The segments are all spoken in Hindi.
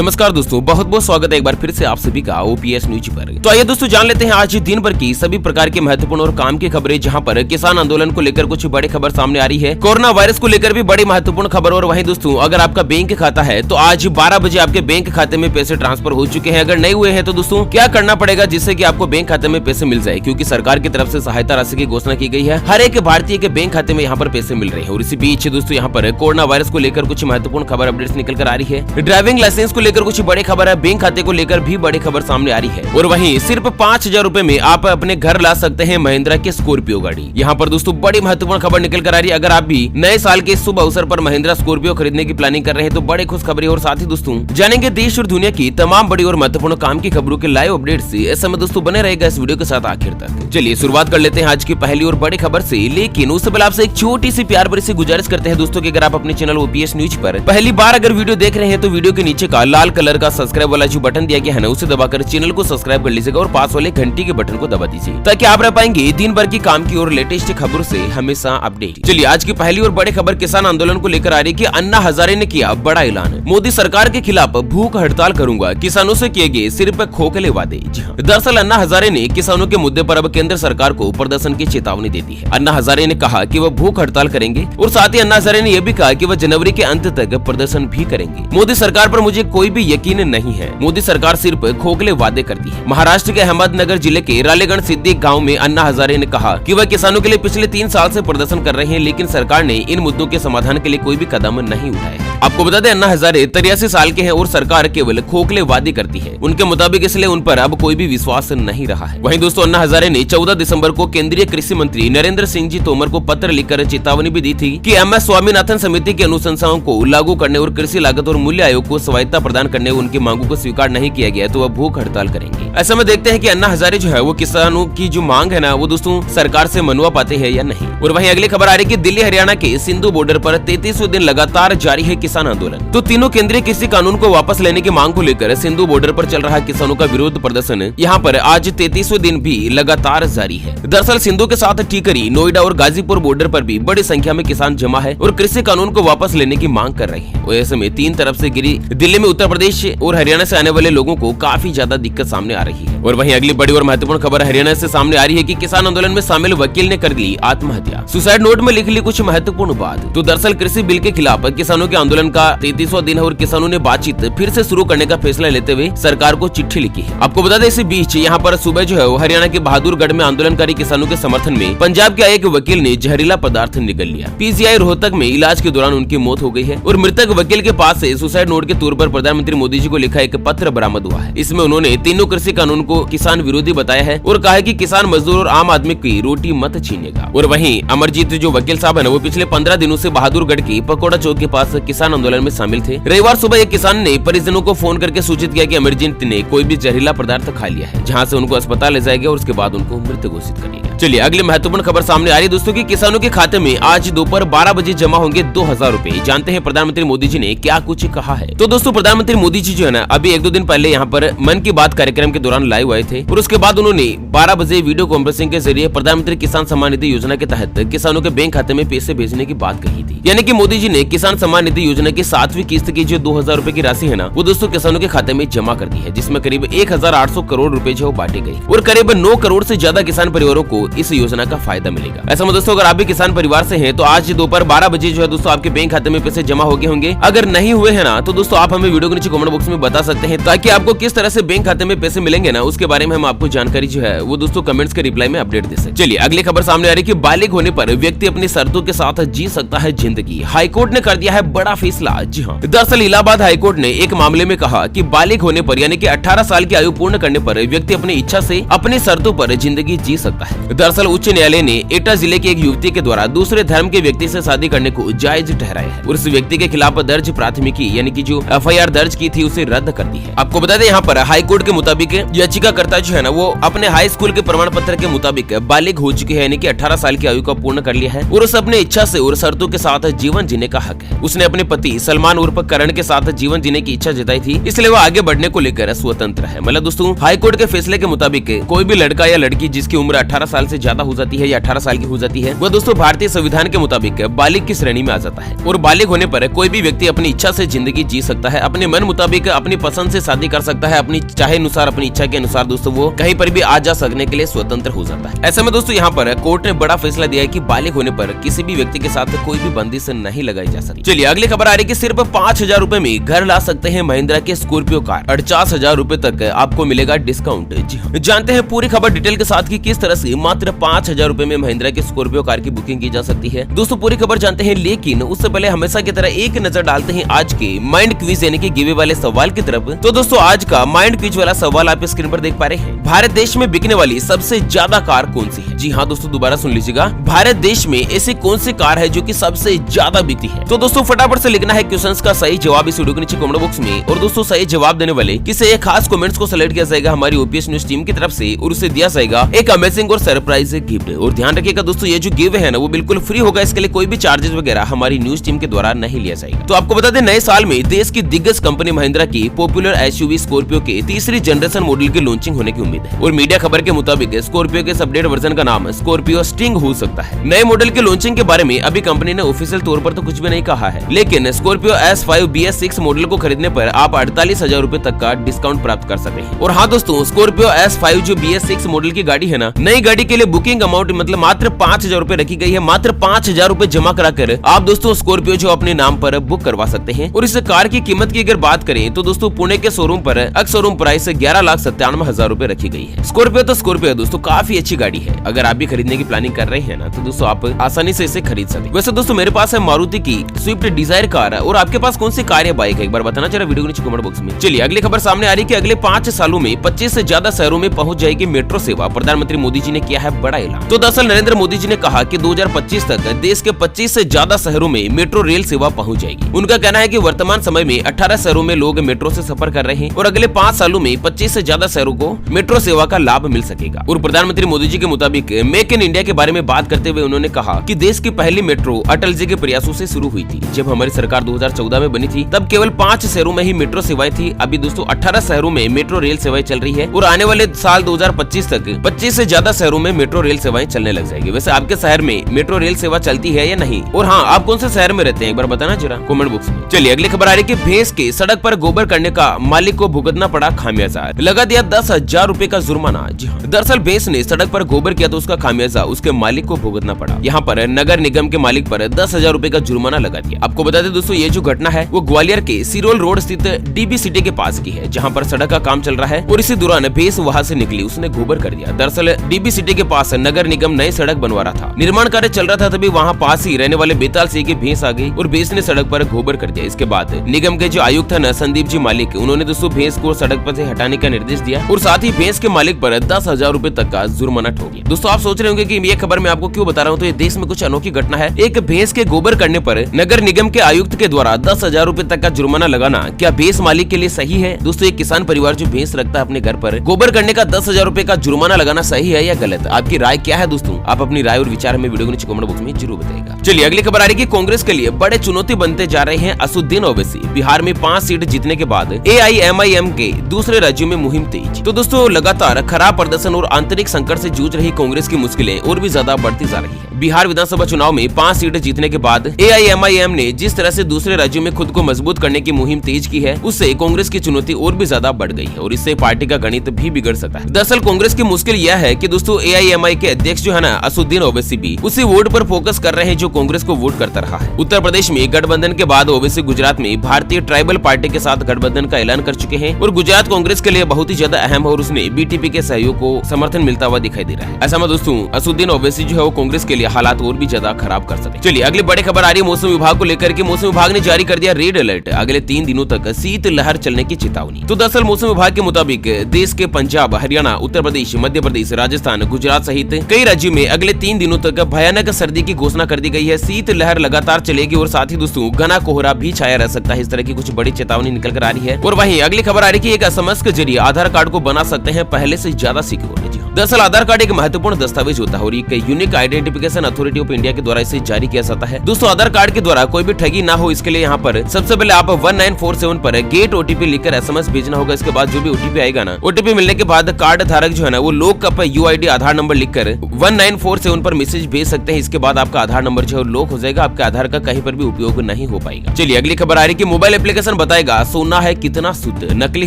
नमस्कार दोस्तों, बहुत बहुत स्वागत है एक बार फिर से आप सभी का ओपीएस न्यूज पर। तो आइए दोस्तों जान लेते हैं आज दिन भर की सभी प्रकार के महत्वपूर्ण और काम की खबरें, जहां पर किसान आंदोलन को लेकर कुछ बड़ी खबर सामने आ रही है, कोरोना वायरस को लेकर भी बड़ी महत्वपूर्ण खबर। और वहीं दोस्तों अगर आपका बैंक खाता है तो आज 12 बजे आपके बैंक खाते में पैसे ट्रांसफर हो चुके हैं। अगर नहीं हुए हैं तो दोस्तों क्या करना पड़ेगा जिससे कि आपको बैंक खाते में पैसे मिल जाए, क्योंकि सरकार की तरफ से सहायता राशि की घोषणा की गई है। हर एक भारतीय के बैंक खाते में यहाँ पर पैसे मिल रहे हैं। और इसी बीच दोस्तों यहाँ पर कोरोना वायरस को लेकर कुछ महत्वपूर्ण खबर अपडेट्स निकल कर आ रही है। ड्राइविंग लाइसेंस को लेकर कुछ बड़ी खबर है, बैंक खाते को लेकर भी बड़ी खबर सामने आ रही है। और वहीं सिर्फ 5,000 रुपए में आप अपने घर ला सकते हैं महिंद्रा की स्कॉर्पियो गाड़ी। यहाँ पर दोस्तों बड़ी महत्वपूर्ण खबर निकल कर आ रही है। अगर आप भी नए साल के शुभ अवसर पर महिंद्रा स्कॉर्पियो खरीदने की प्लानिंग कर रहे हैं तो बड़े खुशखबरी। और साथ ही दोस्तों जानेंगे देश और दुनिया की तमाम बड़ी और महत्वपूर्ण काम की खबरों के लाइव अपडेट से। ऐसे में दोस्तों बने रहेगा इस वीडियो के साथ आखिर तक। चलिए शुरुआत कर लेते हैं आज की पहली और बड़ी खबर से। लेकिन उससे पहले आपसे एक छोटी सी प्यार भरी सी गुजारिश करते हैं दोस्तों कि अगर आप अपने चैनल ओपीएस न्यूज पर पहली बार अगर वीडियो देख रहे हैं तो वीडियो के नीचे का लाल कलर का सब्सक्राइब वाला जो बटन दिया गया है ना, उसे दबाकर चैनल को सब्सक्राइब कर लीजिएगा और पास वाले घंटी के बटन को दबा दीजिए ताकि आप रह पाएंगे दिन भर की काम की और लेटेस्ट खबरों से हमेशा अपडेट। चलिए आज की पहली और बड़ी खबर किसान आंदोलन को लेकर आ रही है कि अन्ना हजारे ने किया बड़ा ऐलान। मोदी सरकार के खिलाफ भूख हड़ताल करूंगा, किसानों से किए गए सिर्फ खोखले वादे। दरअसल अन्ना हजारे ने किसानों के मुद्दे पर अब केंद्र सरकार को प्रदर्शन की चेतावनी दे दी है। अन्ना हजारे ने कहा कि वह भूख हड़ताल करेंगे और साथ ही अन्ना हजारे ने यह भी कहा कि वह जनवरी के अंत तक प्रदर्शन भी करेंगे। मोदी सरकार पर मुझे कोई भी यकीन नहीं है, मोदी सरकार सिर्फ खोखले वादे करती है। महाराष्ट्र के अहमदनगर जिले के रालेगण सिद्दी गांव में अन्ना हजारे ने कहा कि वह किसानों के लिए पिछले 3 साल से प्रदर्शन कर रहे हैं, लेकिन सरकार ने इन मुद्दों के समाधान के लिए कोई भी कदम नहीं उठाया। आपको बता दें अन्ना हजारे 83 साल के हैं और सरकार केवल खोखले वादे करती है उनके मुताबिक, इसलिए उन पर अब कोई भी विश्वास नहीं रहा है। वहीं दोस्तों अन्ना हजारे ने 14 दिसंबर को केंद्रीय कृषि मंत्री नरेंद्र सिंह जी तोमर को पत्र लिखकर चेतावनी भी दी थी कि एमएस स्वामीनाथन समिति की अनुशंसाओं को लागू करने और कृषि लागत और मूल्य आयोग को स्वायत्ता प्रदान करने उनकी मांगों को स्वीकार नहीं किया गया तो वह भूख हड़ताल करेंगे। ऐसे में देखते हैं कि अन्ना हजारे जो है वो किसानों की जो मांग है ना वो दोस्तों सरकार से मनवा पाते हैं या नहीं। और वहीं अगली खबर आ रही है कि दिल्ली हरियाणा के सिंधु बॉर्डर पर 33वें दिन लगातार जारी है किसान आंदोलन। तो तीनों केंद्रीय कृषि कानून को वापस लेने की मांग को लेकर सिंधु बॉर्डर पर चल रहा किसानों का विरोध प्रदर्शन यहाँ पर आज 33वें दिन भी लगातार जारी है। दरअसल सिंधु के साथ टीकरी, नोएडा और गाजीपुर बॉर्डर पर भी बड़ी संख्या में किसान जमा है और कृषि कानून को वापस लेने की मांग कर रहे हैं। ऐसे में 3 तरफ से घिरी दिल्ली में उत्तर प्रदेश और हरियाणा से आने वाले लोगों को काफी ज्यादा दिक्कत सामने आ रही है। और वहीं अगली बड़ी और महत्वपूर्ण खबर हरियाणा से सामने आ रही है कि किसान आंदोलन में शामिल वकील ने कर ली आत्महत्या। सुसाइड नोट में लिख ली कुछ महत्वपूर्ण बात। तो दरअसल कृषि बिल के खिलाफ किसानों के आंदोलन का 33वां दिन है और किसानों ने बातचीत फिर से शुरू करने का फैसला लेते हुए सरकार को चिट्ठी लिखी है। आपको बता दें इसी बीच यहाँ पर सुबह जो है हरियाणा के बहादुरगढ़ में आंदोलनकारी किसानों के समर्थन में पंजाब के एक वकील ने जहरीला पदार्थ निगल लिया। पीजीआई रोहतक में इलाज के दौरान उनकी मौत हो गई है और मृतक वकील के पास से सुसाइड नोट के तौर पर प्रधानमंत्री मोदी जी को लिखा एक पत्र बरामद हुआ है। इसमें उन्होंने तीनों कृषि कानून को किसान विरोधी बताया है और कहा है कि किसान, मजदूर और आम आदमी की रोटी मत छीनेगा। और वहीं अमरजीत जो वकील साहब है वो पिछले 15 दिनों से बहादुरगढ़ की पकौड़ा चौक के पास किसान आंदोलन में शामिल थे। रविवार सुबह एक किसान ने परिजनों को फोन करके सूचित किया कि अमरजीत ने कोई भी जहरीला पदार्थ खा लिया है, जहाँ से उनको अस्पताल ले जाएगा और उसके बाद उनको मृत घोषित करेगा। चलिए अगली महत्वपूर्ण खबर सामने आ रही है दोस्तों कि किसानों के खाते में आज दोपहर 12 बजे जमा होंगे 2000 रुपए। जानते हैं प्रधानमंत्री मोदी जी ने क्या कुछ कहा है। तो दोस्तों प्रधानमंत्री मोदी जी जो है ना अभी 1-2 दिन पहले यहाँ पर मन की बात कार्यक्रम के दौरान लाइव आए थे और उसके बाद उन्होंने 12 बजे वीडियो कॉन्फ्रेंसिंग के जरिए प्रधानमंत्री किसान सम्मान निधि योजना के तहत किसानों के बैंक खाते में पैसे भेजने की बात कही थी। यानी कि मोदी जी ने किसान सम्मान निधि योजना की 7वीं किस्त की जो 2000 रुपए की राशि है ना वो दोस्तों किसानों के खाते में जमा कर दी है, जिसमें करीब 1800 करोड़ रुपए जो बांटे गए और करीब 9 करोड़ से ज्यादा किसान परिवारों को इस योजना का फायदा मिलेगा। ऐसा में दोस्तों अगर आप भी किसान परिवार से हैं तो आज दोपहर 12 बजे जो है दोस्तों आपके बैंक खाते में पैसे जमा हो गए होंगे। अगर नहीं हुए हैं ना तो दोस्तों आप हमें वीडियो के नीचे कमेंट बॉक्स में बता सकते हैं ताकि आपको किस तरह से बैंक खाते में पैसे मिलेंगे ना उसके बारे में हम आपको जानकारी जो है वो दोस्तों कमेंट्स के रिप्लाई में अपडेट दे सकते। चलिए अगली खबर सामने आ रही है कि बालिग होने पर व्यक्ति अपनी शर्तों के साथ जी सकता है जिंदगी। हाईकोर्ट ने कर दिया है बड़ा फैसला। जी हाँ, दरअसल इलाहाबाद हाईकोर्ट ने एक मामले में कहा कि बालिग होने पर यानी कि 18 साल की आयु पूर्ण करने पर व्यक्ति अपनी इच्छा से अपनी शर्तों पर जिंदगी जी सकता है। दरअसल उच्च न्यायालय ने एटा जिले के एक युवती के द्वारा दूसरे धर्म के व्यक्ति से शादी करने को जायज ठहराया है और उस व्यक्ति के खिलाफ दर्ज प्राथमिकी यानी कि जो एफआईआर दर्ज की थी उसे रद्द कर दी है। आपको बता दें यहाँ पर हाईकोर्ट के मुताबिक याचिकाकर्ता जो है ना वो अपने हाई स्कूल के प्रमाण पत्र के मुताबिक बालिग हो चुकी है, यानी कि 18 साल की आयु का पूर्ण कर लिया है और उसे अपने इच्छा से और शर्तों के साथ जीवन जीने का हक है। उसने अपने पति सलमान उर्फ करण के साथ जीवन जीने की इच्छा जताई थी, इसलिए वो आगे बढ़ने को लेकर स्वतंत्र है। मतलब दोस्तों हाईकोर्ट के फैसले के मुताबिक कोई भी लड़का या लड़की जिसकी उम्र 18 साल से ज्यादा हो जाती है या 18 साल की हो जाती है, वह दोस्तों भारतीय संविधान के मुताबिक बालिग की श्रेणी में आ जाता है। और बालिग होने पर कोई भी व्यक्ति अपनी इच्छा से जिंदगी जी सकता है, अपने मन मुताबिक अपनी पसंद से शादी कर सकता है, अपनी चाहे अनुसार अपनी इच्छा के अनुसार दोस्तों वो कहीं पर भी आ जा सकने के लिए स्वतंत्र हो जाता है। ऐसे में दोस्तों यहाँ पर कोर्ट ने बड़ा फैसला दिया है कि बालिग होने पर किसी भी व्यक्ति के साथ कोई भी बंदिश नहीं लगाई जा सकती। चलिए अगली खबर आ रही है कि सिर्फ 5,000 रूपए में घर ला सकते हैं महिंद्रा के स्कॉर्पियो कार, 48,000 रूपए तक आपको मिलेगा डिस्काउंट। जानते हैं पूरी खबर डिटेल के साथ कि किस तरह से मात्र 5,000 रूपए में महिंद्रा के स्कॉर्पियो कार की बुकिंग की जा सकती है। दोस्तों पूरी खबर जानते हैं, लेकिन उससे पहले हमेशा की तरह एक नजर डालते हैं आज के माइंड क्विज यानी कि गिवे वाले सवाल की तरफ। तो दोस्तों आज का माइंड क्विज वाला सवाल आप स्क्रीन पर देख पा रहे हैं। भारत देश में बिकने वाली सबसे ज्यादा कार कौन सी है? जी हाँ दोस्तों दोबारा सुन लीजिएगा, भारत देश में ऐसी कौन सी कार है जो कि सबसे ज्यादा बिकती है? तो दोस्तों फटाफट से लिखना है क्वेश्चंस का सही जवाब इस वीडियो के नीचे कमेंट बॉक्स में। और दोस्तों सही जवाब देने वाले किसे एक खास कमेंट्स को सेलेक्ट किया जाएगा हमारी ओपीएस न्यूज टीम की तरफ से और उसे दिया जाएगा एक अमेजिंग और सरप्राइज गिफ्ट। और ध्यान रखिएगा दोस्तों ये जो गिव है ना वो बिल्कुल फ्री होगा, इसके लिए कोई भी चार्जेस वगैरह हमारी न्यूज टीम के द्वारा नहीं लिया जाएगा। तो आपको बता दें नए साल में देश की दिग्गज कंपनी महिंद्रा की पॉपुलर एसयूवी स्कॉर्पियो के तीसरी जनरेशन मॉडल की लॉन्चिंग होने की उम्मीद है। और मीडिया खबर के मुताबिक स्कॉर्पियो के अपडेट वर्जन का नाम स्कॉर्पियो स्टिंग हो सकता है। नए मॉडल की लॉन्चिंग के बारे में अभी कंपनी ने ऑफिशियल तौर पर तो कुछ भी नहीं कहा है, लेकिन स्कॉर्पियो S5 BS6 मॉडल को खरीदने पर आप 48,000 रूपए तक का डिस्काउंट प्राप्त कर सकते हैं। और हाँ दोस्तों स्कॉर्पियो S5 जो BS6 मॉडल की गाड़ी है ना, नई गाड़ी के लिए बुकिंग अमाउंट मतलब मात्र 5,000 रूपए रखी गई है। मात्र 5,000 रूपए जमा कराकर आप दोस्तों स्कॉर्पियो जो अपने नाम पर बुक करवा सकते हैं। और इस कार की कीमत की अगर बात करें तो दोस्तों पुणे के शोरूम पर एक्स शोरूम प्राइस 11,97,000 रूपए रखी गई है। स्कॉर्पियो तो स्कॉर्पियो दोस्तों काफी अच्छी गाड़ी है, अगर आप भी खरीदने की प्लानिंग कर रहे हैं ना तो दोस्तों आप आसानी से इसे खरीद सकते हैं। वैसे दोस्तों मेरे पास है मारुति की स्विफ्ट डिजायर कार और आपके पास कौन सी कार या बाइक है एक बार बताना जरा वीडियो के नीचे कमेंट बॉक्स में। चलिए अगली खबर सामने आ रही है कि अगले 5 सालों में 25 से ज्यादा शहरों में पहुंच जाएगी मेट्रो सेवा, प्रधानमंत्री मोदी जी ने किया है बड़ा ऐलान। तो दरअसल नरेंद्र मोदी जी ने कहा कि 2025 तक देश के 25 से ज्यादा शहरों में मेट्रो रेल सेवा पहुंच जाएगी। उनका कहना है कि वर्तमान समय में 18 शहरों में लोग मेट्रो से सफर कर रहे हैं और अगले 5 सालों में 25 से ज्यादा शहरों को मेट्रो सेवा का लाभ मिल सकेगा। और प्रधानमंत्री मोदी जी के मुताबिक मेक इन इंडिया के बारे में बात करते हुए उन्होंने कहा कि देश की पहली मेट्रो अटल जी के प्रयासों से शुरू हुई थी। जब हमारी सरकार 2014 में बनी थी तब केवल 5 शहरों में ही मेट्रो सेवाएं थी। अभी दोस्तों 18 शहरों में मेट्रो रेल सेवाएं चल रही है और आने वाले साल 2025 तक 25 से ज्यादा शहरों में मेट्रो रेल सेवाएं चलने लग जाएगी। वैसे आपके शहर में मेट्रो रेल सेवा चलती है या नहीं, और हाँ आप कौन से शहर में रहते हैं एक बार बताना जरा कमेंट बॉक्स में। चलिए अगली खबर आ रही है कि भैंस के सड़क पर गोबर करने का मालिक को भुगतना पड़ा खामियाजा, लगा दिया 10,000 रूपए का जुर्माना। जी हाँ दरअसल भैंस ने सड़क पर गोबर किया तो उसका खामियाजा उसके मालिक को भुगतना पड़ा। यहाँ पर नगर निगम के मालिक पर 10,000 रूपए का जुर्माना लगा दिया। आपको बता दें दोस्तों ये जो घटना है वो ग्वालियर के सिरोल रोड स्थित डीबी सिटी के पास की है, जहाँ पर सड़क का काम चल रहा है और इसी दौरान भैंस वहाँ से निकली, उसने गोबर कर दिया। दरअसल डीबी सिटी के पास नगर निगम नई सड़क बनवा रहा था, निर्माण कार्य चल रहा था, तभी वहाँ पास ही रहने वाले बेताल सिंह की भैंस आ गई और भैंस ने सड़क पर गोबर कर दिया। इसके बाद निगम के जो आयुक्त है संदीप जी मालिक, उन्होंने दोस्तों भैंस को सड़क पर से हटाने का निर्देश दिया और साथ ही भैंस के मालिक पर 10,000 रूपए तक का जुर्माना ठोक दिया। दोस्तों आप सोच रहे होंगे कि ये खबर मैं आपको क्यों बता रहा हूँ, तो ये देश में कुछ अनोखी घटना है। एक भैंस के गोबर करने पर नगर निगम के आयुक्त के द्वारा 10,000 रूपए तक का जुर्माना लगाना क्या भैंस मालिक के लिए सही है? दोस्तों एक किसान परिवार जो भैंस रखता है अपने घर पर, गोबर करने का 10,000 रूपए का जुर्माना लगाना सही है या गलत? आपकी राय क्या है दोस्तों? आप अपनी राय और विचार हमें वीडियो के नीचे कमेंट बॉक्स में जरूर बताइएगा। चलिए अगली खबर आ रही है कि कांग्रेस के लिए बड़े चुनौती बनते जा रहे हैं असदुद्दीन ओवैसी। बिहार में 5 सीट जीतने के बाद AIMIM के दूसरे राज्यों में मुहिम तेज। तो दोस्तों लगातार खराब प्रदर्शन और आंतरिक संकट से जूझ रही कांग्रेस की मुश्किलें और भी ज्यादा बढ़ती जा रही है। बिहार विधानसभा चुनाव में 5 सीटें जीतने के बाद AIMIM ने जिस तरह से दूसरे राज्यों में खुद को मजबूत करने की मुहिम तेज की है, उससे कांग्रेस की चुनौती और भी ज्यादा बढ़ गई है और इससे पार्टी का गणित भी बिगड़ सकता है। दरअसल कांग्रेस की मुश्किल यह है कि दोस्तों AIMI के अध्यक्ष जो है ना असदुद्दीन ओवैसी भी उसी वोट पर फोकस कर रहे हैं जो कांग्रेस को वोट करता रहा है। उत्तर प्रदेश में गठबंधन के बाद ओवैसी गुजरात में भारतीय ट्राइबल पार्टी के साथ गठबंधन का ऐलान कर चुके हैं और गुजरात कांग्रेस के लिए बहुत ही ज्यादा अहम है और उसने BTP के सहयोग को समर्थन मिलता हुआ दिखाई दे रहा है। ऐसा में दोस्तों असदुद्दीन ओवैसी जो है वो कांग्रेस के लिए हालात और भी ज्यादा खराब कर सकते। चलिए अगली बड़ी खबर आ रही है मौसम विभाग को लेकर के। मौसम विभाग ने जारी कर दिया रेड अलर्ट, अगले 3 दिनों तक शीत लहर चलने की चेतावनी। तो दरअसल मौसम विभाग के मुताबिक देश के पंजाब, हरियाणा, उत्तर प्रदेश, मध्य प्रदेश, राजस्थान, गुजरात सहित कई राज्यों में अगले 3 दिनों तक भयानक सर्दी की घोषणा कर दी गई है। शीत लहर लगातार चलेगी और साथ ही दोस्तों घना कोहरा भी छाया रह सकता है। इस तरह की कुछ बड़ी चेतावनी निकल कर आ रही है। और वहीं अगली खबर आ रही है कि एक SMS के जरिए आधार कार्ड को बना सकते हैं पहले से ज्यादा सिक्योर। दरअसल आधार कार्ड एक महत्वपूर्ण दस्तावेज होता है और एक unique identification authority of India के द्वारा इसे जारी किया जाता है। दोस्तों आधार कार्ड के द्वारा कोई भी ठगी गलती ना हो इसके लिए यहाँ पर सबसे पहले आप 1947 पर गेट ओटीपी लिखकर SMS भेजना होगा। इसके बाद जो भी ओटीपी आएगा ना, ओटीपी मिलने के बाद कार्ड धारक जो है ना वो लॉक का UID आधार नंबर लिखकर 1947 पर मैसेज भेज सकते हैं। इसके बाद आपका आधार नंबर जो है लॉक हो जाएगा, आपके आधार का कहीं पर भी उपयोग नहीं हो पाएगा। चलिए अगली खबर आ रही है कि मोबाइल एप्लीकेशन बताएगा सोना है कितना शुद्ध, नकली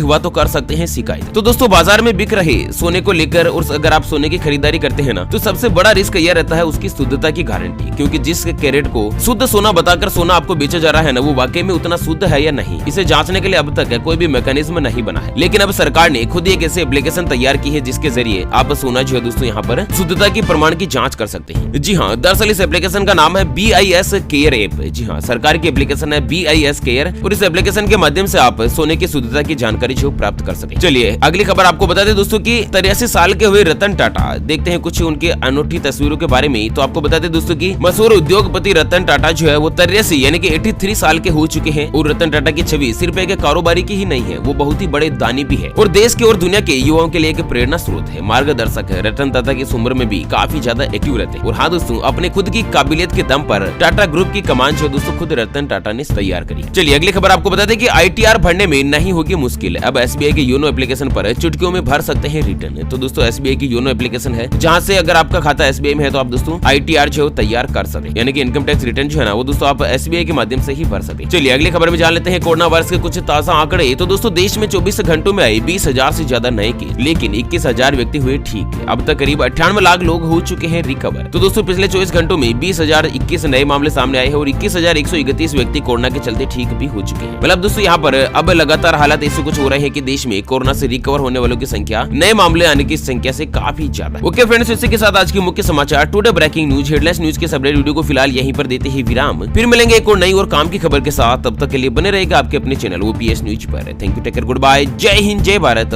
हुआ तो कर सकते हैं शिकायत। तो दोस्तों बाजार में बिक रहे सोने को लेकर और अगर आप सोने की खरीदारी करते हैं ना, तो सबसे बड़ा रिस्क यह रहता है उसकी शुद्धता की गारंटी, क्योंकि जिस कैरेट को शुद्ध सोना बताकर सोना आपको बेचा जा रहा है ना, वो वाकई में उतना शुद्ध है या नहीं, इसे जांचने के लिए अब तक कोई भी मैकेनिज्म नहीं बना है। लेकिन अब सरकार ने खुद एक ऐसे एप्लीकेशन तैयार की है जिसके जरिए आप सोना जो है दोस्तों यहाँ पर शुद्धता की प्रमाण की जांच कर सकते हैं। जी हाँ, दरअसल इस एप्लीकेशन का नाम है BIS केयर ऐप। जी हाँ, सरकार की एप्लीकेशन है BIS केयर और इस एप्लीकेशन के माध्यम से आप सोने की शुद्धता की जानकारी जो प्राप्त कर सके। चलिए अगली खबर आपको बता दें दोस्तों की 83 साल के हुए रतन टाटा, देखते हैं कुछ उनके अनोखी तस्वीरों के बारे में। तो आपको बता दें दोस्तों की मशहूर उद्योगपति रतन टाटा जो है वो 83 यानी कि 83 साल के हो चुके हैं और रतन टाटा की छवि सिर्फ एक कारोबारी की ही नहीं है, वो बहुत ही बड़े दानी भी है और देश के और दुनिया के युवाओं के लिए एक प्रेरणा स्रोत है, मार्गदर्शक है। रतन टाटा की इस उम्र में भी काफी ज्यादा एक्टिव रहते हैं और हाँ दोस्तों, अपने खुद की काबिलियत के दम पर टाटा ग्रुप की कमान जो दोस्तों खुद रतन टाटा ने तैयार करी। चलिए अगली खबर आपको बता दें कि ITR भरने में नहीं होगी मुश्किल, अब SBI के योनो एप्लीकेशन पर चुटकियों में भर सकते हैं रिटर्न। तो दोस्तों SBI की योनो एप्लीकेशन है जहाँ से अगर आपका खाता SBI में है तो आप दोस्तों ITR जो तैयार कर सकते, यानी कि इनकम टैक्स रिटर्न जो है ना वो दोस्तों आप SBI के माध्यम से ही भर सकते। चलिए अगली खबर में जान लेते हैं कोरोना वायरस के कुछ ताजा आंकड़े। तो दोस्तों देश में 24 घंटों में आए 20,000 से ज्यादा नए केस, लेकिन 21,000 व्यक्ति हुए ठीक। अब तक करीब 98 लाख लोग हो चुके हैं रिकवर। तो दोस्तों पिछले 24 घंटों में 20,021 नए मामले सामने आए हैं और 21,131 व्यक्ति कोरोना के चलते ठीक भी हो चुके हैं। मतलब दोस्तों यहाँ पर अब लगातार हालात ऐसे कुछ हो रहे हैं कि देश में कोरोना से रिकवर होने वालों की संख्या नए मामले आने की संख्या से काफी ज्यादा। ओके फ्रेंड्स, इसी के साथ आज की मुख्य समाचार today breaking news headlines news के अपडेट वीडियो को फिलहाल यहीं पर देते ही विराम। फिर मिलेंगे एक और नई और काम की खबर के साथ, तब तक के लिए बने रहेगा आपके अपने चैनल OPS न्यूज पर। Thank you, take care, good bye, जय हिंद, जय भारत।